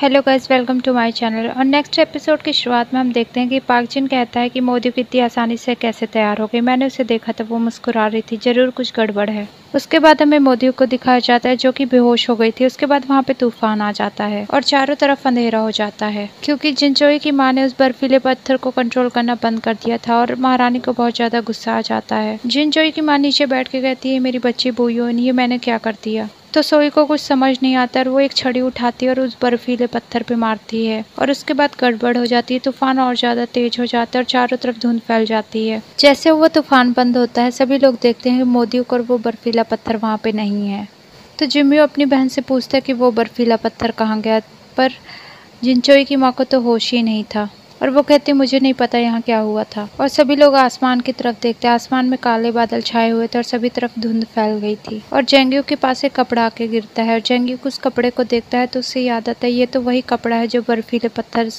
Hello guys, welcome to my channel. और next episode की शुरुआत में हम देखते हैं कि पार्क जिन कहता है कि मोदी इतनी आसानी से कैसे तैयार हो गई। मैंने उसे देखा था, वो मुस्कुरा रही थी, जरूर कुछ गड़बड़ है। उसके बाद हमें मोदी को दिखाया जाता है जो कि बेहोश हो गई थी। उसके बाद वहाँ पे तूफान आ जाता है और चारों तरफ अंधेरा हो जाता है क्योंकि जिनचोई की माँ ने उस बर्फीले पत्थर को कंट्रोल करना बंद कर दिया था और महारानी को बहुत ज्यादा गुस्सा आ जाता है। जिनचोई की माँ नीचे बैठ के कहती है, मेरी बच्ची बुयोन, ये मैंने क्या कर दिया। तो सोई को कुछ समझ नहीं आता और वो एक छड़ी उठाती है और उस बर्फीले पत्थर पे मारती है और उसके बाद गड़बड़ हो जाती है। तूफान और ज्यादा तेज हो जाता है और चारों तरफ धुंध फैल जाती है। जैसे वो तूफान बंद होता है, सभी लोग देखते हैं कि मोदी और वो बर्फीला पत्थर वहाँ पे नहीं है। तो जिम्मियो अपनी बहन से पूछता है कि वो बर्फीला पत्थर कहाँ गया, पर जिनचोई की माँ को तो होश ही नहीं था और वो कहती मुझे नहीं पता यहाँ क्या हुआ था। और सभी लोग आसमान की तरफ देखते हैं। आसमान में काले बादल छाए हुए थे और सभी तरफ धुंध फैल गई थी। और जेंग्यू के पास एक कपड़ा आके गिरता है और जेंग्यू उस कपड़े को देखता है तो उससे याद आता है ये तो वही कपड़ा है जो बर्फीले पत्थर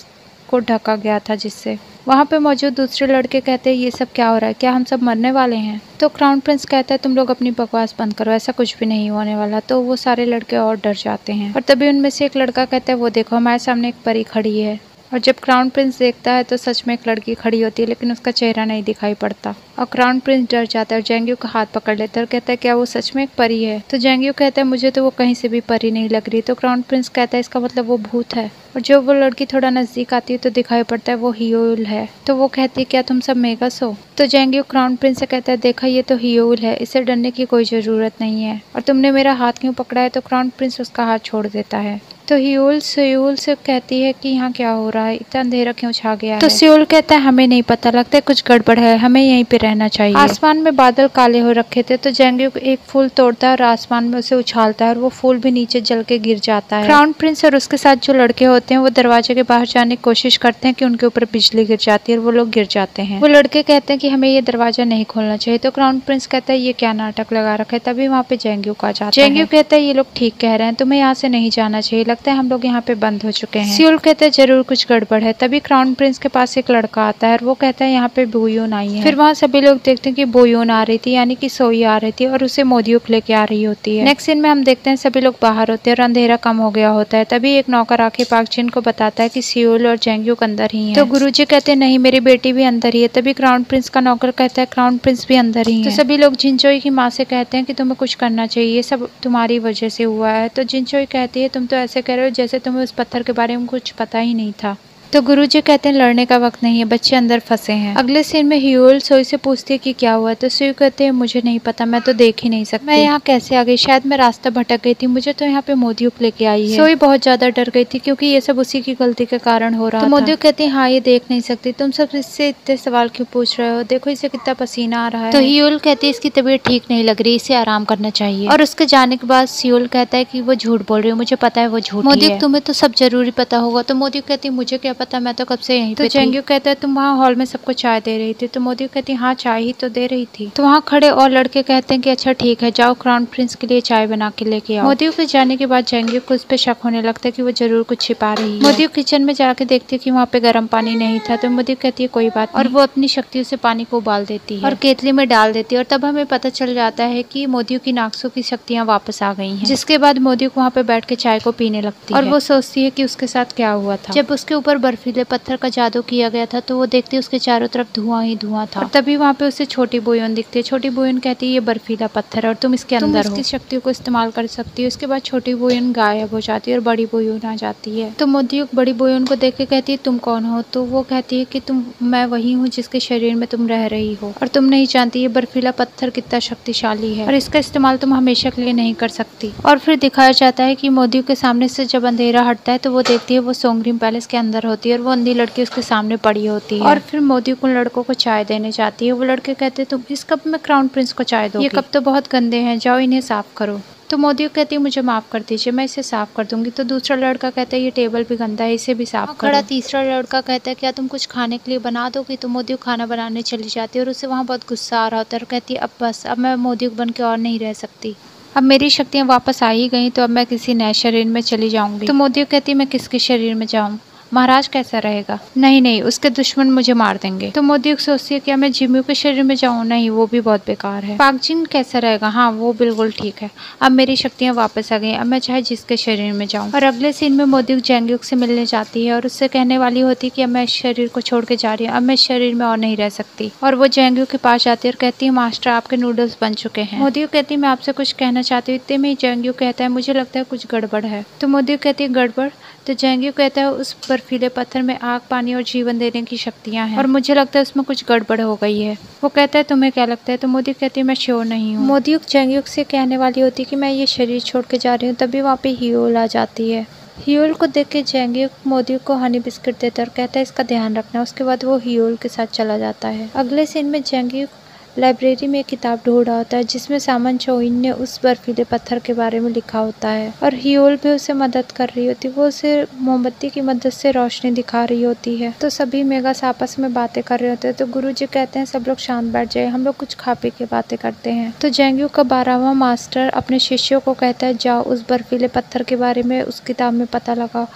को ढका गया था जिससे। वहाँ पे मौजूद दूसरे लड़के कहते हैं ये सब क्या हो रहा है, क्या हम सब मरने वाले हैं। तो क्राउन प्रिंस कहता है तुम लोग अपनी बकवास बंद करो, ऐसा कुछ भी नहीं होने वाला। तो वो सारे लड़के और डर जाते हैं और तभी उनमें से एक लड़का कहता है वो देखो हमारे सामने एक परी खड़ी है। और जब क्राउन प्रिंस देखता है तो सच में एक लड़की खड़ी होती है लेकिन उसका चेहरा नहीं दिखाई पड़ता और क्राउन प्रिंस डर जाता है और जेंग्यू का हाथ पकड़ लेता है और कहता है क्या वो सच में एक परी है। तो जेंग्यू कहता है मुझे तो वो कहीं से भी परी नहीं लग रही। तो क्राउन प्रिंस कहता है इसका मतलब वो भूत है। और जब वो लड़की थोड़ा नजदीक आती है तो दिखाई पड़ता है वो हियोल है। तो वो कहती है क्या तुम सब मेगस हो। तो जेंग्यू क्राउन प्रिंस से कहता है देखा ये तो हियोल है, इसे डरने की कोई जरूरत नहीं है और तुमने मेरा हाथ क्यों पकड़ा है। तो क्राउन प्रिंस उसका हाथ छोड़ देता है। तो हियोल सियोल से कहती है कि यहाँ क्या हो रहा है, इतना अंधेरा क्यों छा गया है। तो सियोल कहता है हमें नहीं पता, लगता है कुछ गड़बड़ है, हमें यहीं पे रहना चाहिए। आसमान में बादल काले हो रखे थे तो जेंग्यू एक फूल तोड़ता है और आसमान में उसे उछालता है और वो फूल भी नीचे जल के गिर जाता है। क्राउन प्रिंस और उसके साथ जो लड़के होते हैं वो दरवाजे के बाहर जाने की कोशिश करते हैं कि उनके ऊपर बिजली गिर जाती है और वो लोग गिर जाते हैं। वो लड़के कहते हैं कि हमें ये दरवाजा नहीं खोलना चाहिए। तो क्राउन प्रिंस कहता है ये क्या नाटक लगा रखा है। तभी वहाँ पे जेंग्यू आ जाता है। जेंग्यू कहता है ये लोग ठीक कह रहे हैं, तुम्हें यहाँ से नहीं जाना चाहिए, लगता है हम लोग यहाँ पे बंद हो चुके हैं। सियोल कहते हैं जरूर कुछ गड़बड़ है। तभी क्राउन प्रिंस के पास एक लड़का आता है और वो कहता है यहाँ पे बुयोन आई है। फिर वहाँ सभी लोग देखते हैं कि बुयोन आ रही थी, यानी कि सोई आ रही थी और उसे मोदियोक लेके आ रही होती है। नेक्स्ट सीन में हम देखते हैं सभी लोग बाहर होते हैं और अंधेरा कम हो गया होता है। तभी एक नौकर आके पार्क जिन को बताता है कि सियोल और जेंग्यू अंदर ही है। तो गुरुजी कहते हैं नहीं मेरी बेटी भी अंदर ही है। तभी क्राउन प्रिंस का नौकर कहता है क्राउन प्रिंस भी अंदर ही है। तो सभी लोग जिनचोई की माँ से कहते हैं कि तुम्हें कुछ करना चाहिए, ये सब तुम्हारी वजह से हुआ है। तो जिनचोई कहती है तुम तो ऐसे कह रहे हो जैसे तुम्हें उस पत्थर के बारे में कुछ पता ही नहीं था। तो गुरुजी कहते हैं लड़ने का वक्त नहीं है, बच्चे अंदर फंसे हैं। अगले सीन में हियोल सोई से पूछती है कि क्या हुआ। तो सोई कहते हैं मुझे नहीं पता, मैं तो देख ही नहीं सकती, मैं यहाँ कैसे आ गई, शायद मैं रास्ता भटक गई थी, मुझे तो यहाँ पे मोदियुक लेके आई है। सोई बहुत ज्यादा डर गई थी क्योंकि ये सब उसी की गलती के कारण हो रहा था। मोदियुक कहते हैं हाँ ये देख नहीं सकती, तुम सब इससे इतने सवाल क्यों पूछ रहे हो, देखो इसे कितना पसीना आ रहा है। तो हियोल कहती है इसकी तबीयत ठीक नहीं लग रही, इसे आराम करना चाहिए। और उसके जाने के बाद सियोल कहता है कि वो झूठ बोल रही है, मुझे पता है वो झूठ है। मोदियुक तुम्हें तो सब जरूरी पता होगा। तो मोदियुक कहती है मुझे क्या पता, मैं तो कब से यहीं पे थी। तो जेंग्यू कहता है तुम वहाँ हॉल में सबको चाय दे रही थी। तो मोदियुक कहती है हाँ चाय ही तो दे रही थी। तो वहाँ खड़े और लड़के कहते हैं कि अच्छा ठीक है, जाओ क्राउन प्रिंस के लिए चाय बना के लेके आओ। मोदियुक के जाने के बाद जेंग्यू को उस पर शक होने लगता है कि वो जरूर कुछ छिपा रही है। मोदियुक किचन में जाके देखती है कि वहाँ पे गर्म पानी नहीं था। तो मोदियुक कहती है कोई बात नहीं, और वो अपनी शक्तियों से पानी को उबाल देती है और केतली में डाल देती है। और तब हमें पता चल जाता है कि मोदियुक की नाक्सों की शक्तियाँ वापस आ गई हैं। जिसके बाद मोदियुक वहाँ पे बैठ के चाय को पीने लगती है और वो सोचती है कि उसके साथ क्या हुआ था। जब उसके ऊपर बर्फीले पत्थर का जादू किया गया था तो वो देखती है उसके चारों तरफ धुआं ही धुआं था। और तभी वहाँ पे उसे छोटी बुयोन दिखती है। छोटी बुयोन कहती है ये बर्फीला पत्थर है और तुम इसके अंदर हो, इसकी शक्तियों को इस्तेमाल कर सकती हो। उसके बाद छोटी बुयोन गायब हो जाती है और बड़ी बुयोन आ जाती है। तो मोदियुक बड़ी बुयोन को देख के कहती है तुम कौन हो। तो वो कहती है कि मैं वही हूँ जिसके शरीर में तुम रह रही हो और तुम नहीं जानती ये बर्फीला पत्थर कितना शक्तिशाली है और इसका इस्तेमाल तुम हमेशा के लिए नहीं कर सकती। और फिर दिखाया जाता है कि मोदियुक के सामने से जब अंधेरा हटता है तो वो देखती है वो सोंगरिम पैलेस के अंदर होती है और वो अंधी लड़की उसके सामने पड़ी होती है। और फिर मोदियुक उन लड़कों को चाय देने जाती है। वो लड़के कहते हैं तुम इस कप में क्राउन प्रिंस को चाय दो, ये कप तो बहुत गंदे हैं, जाओ इन्हें साफ करो। तो मोदियुक कहती है मुझे माफ कर दीजिए, मैं इसे साफ कर दूंगी। तो दूसरा लड़का कहता है ये टेबल भी गंदा है, इसे भी साफ करो। तीसरा लड़का कहता है क्या तुम कुछ खाने के लिए बना दोगी। तो मोदियुक खाना बनाने चली जाती है और उसे वहाँ बहुत गुस्सा आ रहा होता है और कहती है अब बस, अब मैं मोदियुक बन के और नहीं रह सकती, अब मेरी शक्तियाँ वापस आ ही गई तो अब मैं किसी नए शरीर में चली जाऊंगी। तो मोदियुक कहती है मैं किसके शरीर में जाऊँ, महाराज कैसा रहेगा? नहीं नहीं, उसके दुश्मन मुझे मार देंगे। तो मोदी सोचती है कि मैं जिम्मी के शरीर में जाऊँ, नहीं वो भी बहुत बेकार है। पाक जिन कैसा रहेगा? हाँ वो बिल्कुल ठीक है। अब मेरी शक्तियाँ वापस आ गई, अब मैं चाहे जिसके शरीर में जाऊँ। और अगले सीन में मोदी जैंग्युक से मिलने जाती है और उससे कहने वाली होती है कि अब मैं इस शरीर को छोड़ के जा रही हूँ, अब मैं इस शरीर में और नहीं रह सकती। और वो जैंग्युक के पास जाती है और कहती है मास्टर आपके नूडल्स बन चुके हैं। मोदी कहती है मैं आपसे कुछ कहना चाहती हूँ। इतने में जैंग्युक कहता है मुझे लगता है कुछ गड़बड़ है। तो मोदी कहती है गड़बड़? तो जैंग्युक कहता है उस बर्फीले पत्थर में आग, पानी और जीवन देने की शक्तियां हैं और मुझे लगता है उसमें कुछ गड़बड़ हो गई है। वो कहता है तुम्हें क्या लगता है? तो मोदी कहती है मैं श्योर नहीं हूँ। मोदी जैंग्युक से कहने वाली होती है कि मैं ये शरीर छोड़ के जा रही हूँ, तभी वहाँ पे ह्यूल आ जाती है। ह्यूल को देख के जैंग्युक मोदी को हनी बिस्किट देता है और कहता है इसका ध्यान रखना। उसके बाद वो ह्यूल के साथ चला जाता है। अगले सीन में जैंग्युक लाइब्रेरी में एक किताब ढूंढ रहा होता है जिसमें सामन चोइन ने उस बर्फीले पत्थर के बारे में लिखा होता है और ह्यूल भी उसे मदद कर रही होती है। वो उसे मोमबत्ती की मदद से रोशनी दिखा रही होती है। तो सभी मेगास आपस में बातें कर रहे होते हैं। तो गुरुजी कहते हैं सब लोग शांत बैठ जाए, हम लोग कुछ खा पी के बातें करते हैं। तो जैंग्युक का 12वां मास्टर अपने शिष्यों को कहता है जाओ उस बर्फीले पत्थर के बारे में उस किताब में पता लगाओ,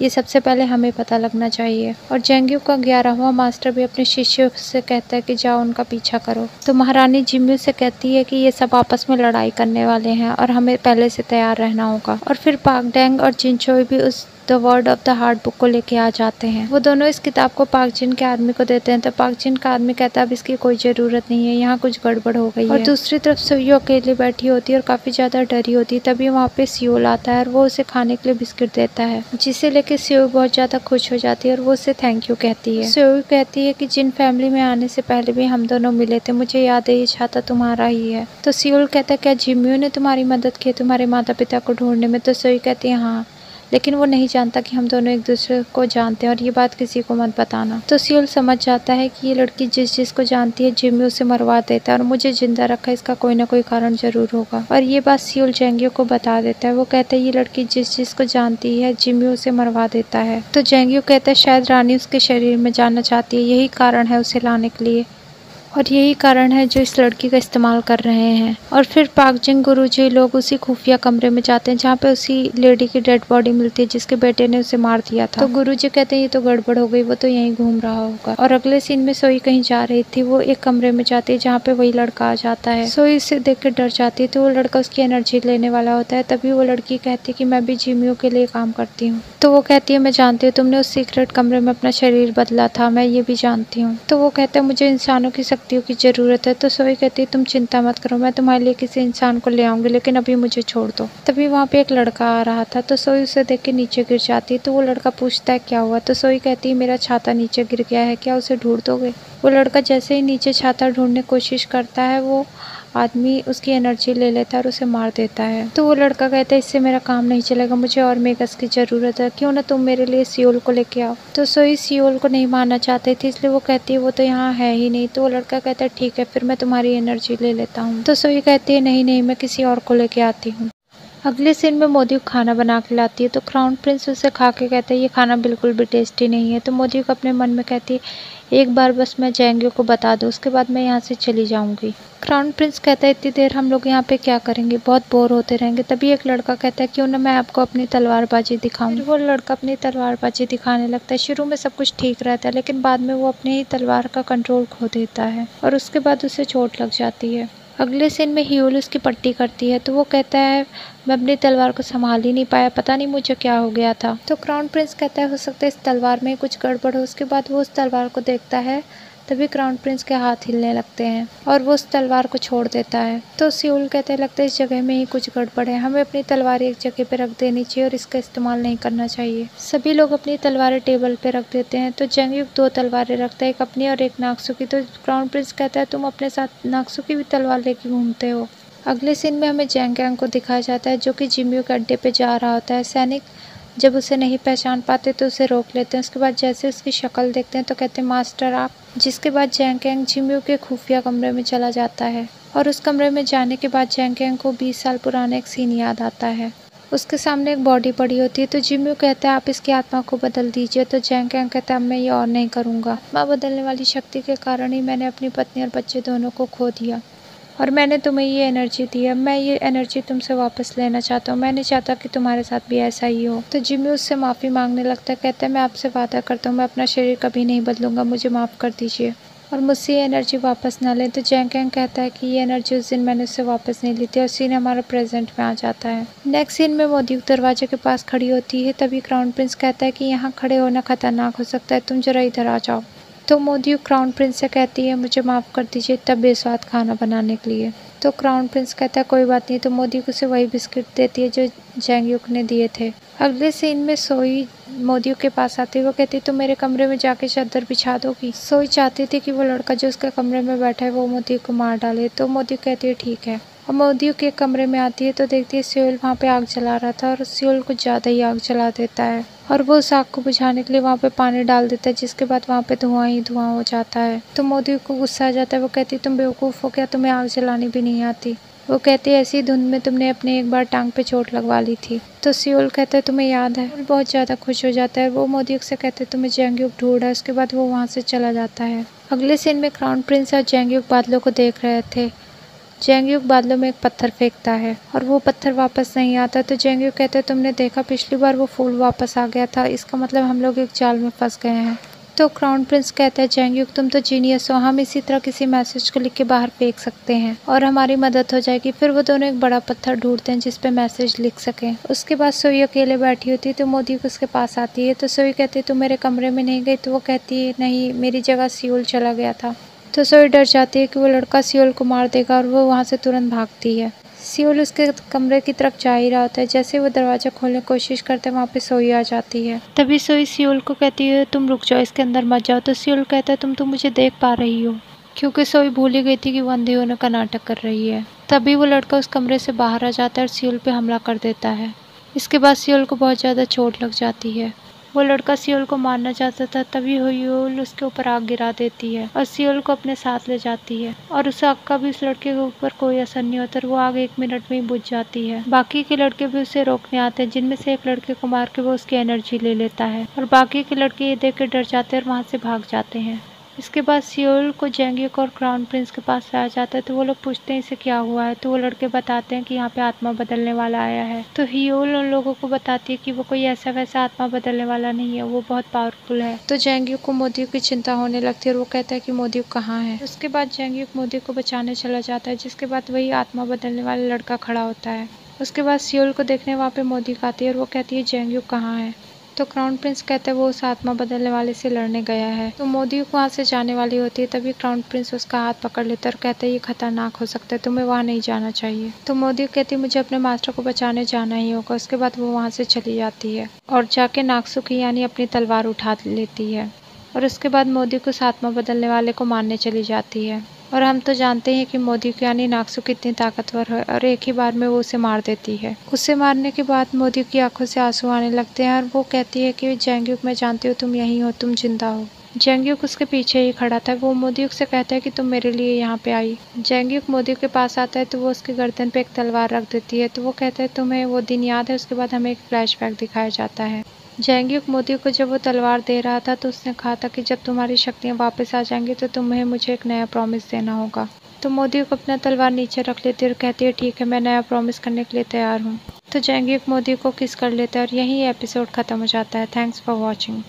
ये सबसे पहले हमें पता लगना चाहिए। और जैंग्युक का 11वां मास्टर भी अपने शिष्यों से कहता है कि जाओ उनका पीछा करो। तो महारानी जिम्मी से कहती है कि ये सब आपस में लड़ाई करने वाले हैं और हमें पहले से तैयार रहना होगा। और फिर पाक डेंग और जिनचोई भी उस the word of the heart book को लेके आ जाते हैं। वो दोनों इस किताब को पाक जिन के आदमी को देते हैं। तो पाक जिन का आदमी कहता है अब इसकी कोई जरूरत नहीं है, यहाँ कुछ गड़बड़ हो गई है। और दूसरी तरफ सोयो अकेली बैठी होती है और काफी ज्यादा डरी होती है। तभी वहाँ पे सियोल आता है और वो उसे खाने के लिए बिस्किट देता है, जिसे लेके सियोल बहुत ज्यादा खुश हो जाती है और वो उसे थैंक यू कहती है। सियोल कहती है कि जिन फैमिली में आने से पहले भी हम दोनों मिले थे, मुझे याद है ये छाता तुम्हारा ही है। तो सियोल कहता है क्या जिम्मी ने तुम्हारी मदद की तुम्हारे माता पिता को ढूंढने में? तो सोई कहती है हाँ, लेकिन वो नहीं जानता कि हम दोनों एक दूसरे को जानते हैं और ये बात किसी को मत बताना। तो सियोल समझ जाता है कि ये लड़की जिसको जानती है जिम्मी उसे मरवा देता है और मुझे जिंदा रखा इसका कोई ना कोई कारण जरूर होगा। और ये बात सियोल जैंग्युक को बता देता है। वो कहता है ये लड़की जिसको जानती है जिम्मी उसे मरवा देता है। तो जैंग्युक कहता है शायद रानी उसके शरीर में जाना चाहती है, यही कारण है उसे लाने के लिए और यही कारण है जो इस लड़की का इस्तेमाल कर रहे हैं। और फिर पाक जिन गुरुजी लोग उसी खुफिया कमरे में जाते हैं जहाँ पे उसी लेडी की डेड बॉडी मिलती है जिसके बेटे ने उसे मार दिया था। तो गुरुजी कहते हैं ये तो गड़बड़ हो गई, वो तो यहीं घूम रहा होगा। और अगले सीन में सोई कहीं जा रही थी, वो एक कमरे में जाती है जहाँ पे वही लड़का आ जाता है। सोई उसे देख कर डर जाती है। तो वो लड़का उसकी एनर्जी लेने वाला होता है। तभी वो लड़की कहती है कि मैं भी जिम्मी के लिए काम करती हूँ। तो वो कहती है मैं जानती हूँ तुमने उस सीक्रेट कमरे में अपना शरीर बदला था, मैं ये भी जानती हूँ। तो वो कहता है मुझे इंसानों की शक्तियों की जरूरत है। तो सोई कहती है तुम चिंता मत करो, मैं तुम्हारे लिए किसी इंसान को ले आऊंगी, लेकिन अभी मुझे छोड़ दो। तभी वहाँ पे एक लड़का आ रहा था। तो सोई उसे देख के नीचे गिर जाती है। तो वो लड़का पूछता है क्या हुआ? तो सोई कहती है मेरा छाता नीचे गिर गया है, क्या उसे ढूंढ दोगे? वो लड़का जैसे ही नीचे छाता ढूंढने की कोशिश करता है, वो आदमी उसकी एनर्जी ले लेता है और उसे मार देता है। तो वो लड़का कहता है इससे मेरा काम नहीं चलेगा, मुझे और मेगस की जरूरत है, क्यों ना तुम मेरे लिए सियोल को लेके आओ। तो सोई सियोल को नहीं मानना चाहते थे, इसलिए वो कहती है वो तो यहाँ है ही नहीं। तो वो लड़का कहता है ठीक है फिर मैं तुम्हारी एनर्जी ले लेता हूँ। तो सोई कहती है नहीं नहीं, मैं किसी और को लेके आती हूँ। अगले सीन में मोदी खाना बना के लाती है। तो क्राउन प्रिंस उसे खा के कहता है ये खाना बिल्कुल भी टेस्टी नहीं है। तो मोदी को अपने मन में कहती है एक बार बस मैं जैंग्युक को बता दूं, उसके बाद मैं यहाँ से चली जाऊंगी। क्राउन प्रिंस कहता है इतनी देर हम लोग यहाँ पे क्या करेंगे, बहुत बोर होते रहेंगे। तभी एक लड़का कहता है क्यों ना मैं आपको अपनी तलवारबाजी दिखाऊं। वो लड़का अपनी तलवारबाजी दिखाने लगता है। शुरू में सब कुछ ठीक रहता है, लेकिन बाद में वो अपने ही तलवार का कंट्रोल खो देता है और उसके बाद उसे चोट लग जाती है। अगले सीन में ह्यूल उसकी पट्टी करती है। तो वो कहता है मैं अपनी तलवार को संभाल ही नहीं पाया, पता नहीं मुझे क्या हो गया था। तो क्राउन प्रिंस कहता है हो सकता है इस तलवार में कुछ गड़बड़ हो। उसके बाद वो उस तलवार को देखता है, तभी क्राउन प्रिंस के हाथ हिलने लगते हैं और वो उस तलवार को छोड़ देता है। तो सियोल कहते हैं लगता है इस जगह में ही कुछ गड़बड़ है, हमें अपनी तलवार एक जगह पे रख देनी चाहिए और इसका इस्तेमाल नहीं करना चाहिए। सभी लोग अपनी तलवारें टेबल पे रख देते हैं। तो जैंग्युक 2 तलवारें रखता है, एक अपनी और एक नाक्सु की। तो क्राउन प्रिंस कहता है तुम अपने साथ नाक्सु की भी तलवार लेके घूमते हो। अगले सीन में हमें जैंग को दिखाया जाता है जो कि जिम्मी के अड्डे पे जा रहा होता है। सैनिक जब उसे नहीं पहचान पाते तो उसे रोक लेते हैं। उसके बाद जैसे उसकी शक्ल देखते हैं तो कहते हैं मास्टर आप। जिसके बाद जैंग जिम्मी के खुफिया कमरे में चला जाता है और उस कमरे में जाने के बाद जैंग को 20 साल पुराना एक सीन याद आता है। उसके सामने एक बॉडी पड़ी होती है। तो जिम्मी कहता है आप इसकी आत्मा को बदल दीजिए। तो जैंग कहता है मैं ये और नहीं करूँगा, आत्मा बदलने वाली शक्ति के कारण ही मैंने अपनी पत्नी और बच्चे दोनों को खो दिया। और मैंने तुम्हें ये एनर्जी दी है, मैं ये एनर्जी तुमसे वापस लेना चाहता हूँ, मैं नहीं चाहता कि तुम्हारे साथ भी ऐसा ही हो। तो जिमी उससे माफ़ी मांगने लगता है, कहता है मैं आपसे वादा करता हूँ मैं अपना शरीर कभी नहीं बदलूंगा, मुझे माफ़ कर दीजिए और मुझसे ये एनर्जी वापस ना लें। तो जैंग कैंग कहता है कि ये एनर्जी उस दिन मैंने उससे वापस नहीं ली थी और सीन हमारा प्रेजेंट में आ जाता है। नेक्स्ट सीन में मोदी दरवाजे के पास खड़ी होती है, तभी क्राउन प्रिंस कहता है कि यहाँ खड़े होना खतरनाक हो सकता है, तुम जरा इधर आ जाओ। तो मोदी क्राउन प्रिंस से कहती है मुझे माफ़ कर दीजिए इतना बेस्वाद खाना बनाने के लिए। तो क्राउन प्रिंस कहता है कोई बात नहीं। तो मोदी को उसे वही बिस्किट देती है जो जैंगयुक ने दिए थे। अगले सीन में सोई मोदी के पास आती है, वो कहती है तुम मेरे कमरे में जाके चादर बिछा दोगी। सोई चाहती थी कि वो लड़का जो उसके कमरे में बैठा है वो मोदी को मार डाले। तो मोदी कहती है ठीक है। और मोदी के कमरे में आती है तो देखती है सियोल वहाँ पे आग जला रहा था और सियोल कुछ ज़्यादा ही आग जला देता है और वो उस आग को बुझाने के लिए वहाँ पे पानी डाल देता है, जिसके बाद वहाँ पे धुआं ही धुआं हो जाता है। तो मोदी को गुस्सा आ जाता है, वो कहती तुम बेवकूफ़ हो क्या, तुम्हें आग जलानी भी नहीं आती। वो कहती है ऐसी धुंध में तुमने अपने एक बार टांग पे चोट लगवा ली थी। तो सियोल कहता है तुम्हें याद है, बहुत ज़्यादा खुश हो जाता है। वो मोदी से कहते हैं तुम्हें जैंगयुक ढूंढ है, उसके बाद वो वहाँ से चला जाता है। अगले सीन में क्राउन प्रिंस और जैंगयुक बादलों को देख रहे थे। जैंगयुक बादलों में एक पत्थर फेंकता है और वो पत्थर वापस नहीं आता। तो जैंगयुक कहते हैं तुमने देखा पिछली बार वो फूल वापस आ गया था, इसका मतलब हम लोग एक जाल में फंस गए हैं। तो क्राउन प्रिंस कहता है जैंगयुक तुम तो जीनियस हो, हम इसी तरह किसी मैसेज को लिख के बाहर फेंक सकते हैं और हमारी मदद हो जाएगी। फिर वो दोनों एक बड़ा पत्थर ढूंढते हैं जिस पे मैसेज लिख सकें। उसके बाद सोई अकेले बैठी होती है तो मोदी को उसके पास आती है। तो सोई कहती है तुम मेरे कमरे में नहीं गई। तो वो कहती है नहीं, मेरी जगह सियोल चला गया था। तो सोई डर जाती है कि वो लड़का सियोल को मार देगा और वो वहाँ से तुरंत भागती है। सियोल उसके कमरे की तरफ जा ही रहा होता है, जैसे वो दरवाजा खोलने की कोशिश करते हैं वहाँ पे सोई आ जाती है। तभी सोई सियोल को कहती है तुम रुक जाओ, इसके अंदर मत जाओ। तो सियोल कहता है तुम तो मुझे देख पा रही हो, क्योंकि सोई भूल ही गई थी कि वो अंधे होने का नाटक कर रही है। तभी वो लड़का उस कमरे से बाहर आ जाता है और सियोल पे हमला कर देता है। इसके बाद सियोल को बहुत ज़्यादा चोट लग जाती है। वो लड़का सियोल को मारना चाहता था, तभी ह्यूल उसके ऊपर आग गिरा देती है और सियोल को अपने साथ ले जाती है और उस आग का भी उस लड़के के ऊपर कोई असर नहीं होता और वो आग 1 मिनट में ही बुझ जाती है। बाकी के लड़के भी उसे रोकने आते हैं, जिनमें से एक लड़के को मार के वो उसकी एनर्जी ले लेता है और बाकी के लड़के ये देख कर डर जाते हैं और वहाँ से भाग जाते हैं। इसके बाद सियोल को जैंगयुक और क्राउन प्रिंस के पास लाया जाता है। तो वो लोग पूछते हैं इसे क्या हुआ है। तो वो लड़के बताते हैं कि यहाँ पे आत्मा बदलने वाला आया है। तो ह्यूल उन लोगों को बताती है कि वो कोई ऐसा वैसा आत्मा बदलने वाला नहीं है, वो बहुत पावरफुल है। तो जैंगयुक को मोदी की चिंता होने लगती है और वो कहता है कि मोदी कहाँ है। उसके बाद जैंगयुक मोदी को बचाने चला जाता है, जिसके बाद वही आत्मा बदलने वाला लड़का खड़ा होता है। उसके बाद सियोल को देखने वहाँ पे मोदी आती है और वो कहती है जैंगयुक कहाँ है। तो क्राउन प्रिंस कहता है वो उस आत्मा बदलने वाले से लड़ने गया है। तो मोदी वहाँ से जाने वाली होती है, तभी क्राउन प्रिंस उसका हाथ पकड़ लेता है और कहता है ये खतरनाक हो सकता है, तुम्हें वहाँ नहीं जाना चाहिए। तो मोदी कहती है मुझे अपने मास्टर को बचाने जाना ही होगा। उसके बाद वो वहाँ से चली जाती है और जाके नाक्सुकी यानी अपनी तलवार उठा लेती है और उसके बाद मोदी को उस आत्मा बदलने वाले को मारने चली जाती है। और हम तो जानते हैं कि मोदी को यानी नाक्सु कितनी ताकतवर है और एक ही बार में वो उसे मार देती है। उसे मारने के बाद मोदी की आंखों से आंसू आने लगते हैं और वो कहती है कि जैंगयुक मैं जानती हूँ तुम यहीं हो, तुम जिंदा हो। जैंगयुक उसके पीछे ही खड़ा था। वो मोदी से कहता है कि तुम मेरे लिए यहाँ पे आई। जैंगयुक मोदी के पास आता है तो वो उसके गर्दन पे एक तलवार रख देती है। तो वो कहता है तुम्हें वो दिन याद है। उसके बाद हमें एक फ्लैशबैक दिखाया जाता है। जैंगयुक मोदी को जब वो तलवार दे रहा था तो उसने कहा था कि जब तुम्हारी शक्तियाँ वापस आ जाएंगी तो तुम्हें मुझे एक नया प्रॉमिस देना होगा। तो मोदी को अपना तलवार नीचे रख लेती है और कहती है ठीक है, मैं नया प्रॉमिस करने के लिए तैयार हूँ। तो जैंगयुक मोदी को किस कर लेता है और यही एपिसोड खत्म हो जाता है। Thanks for watching.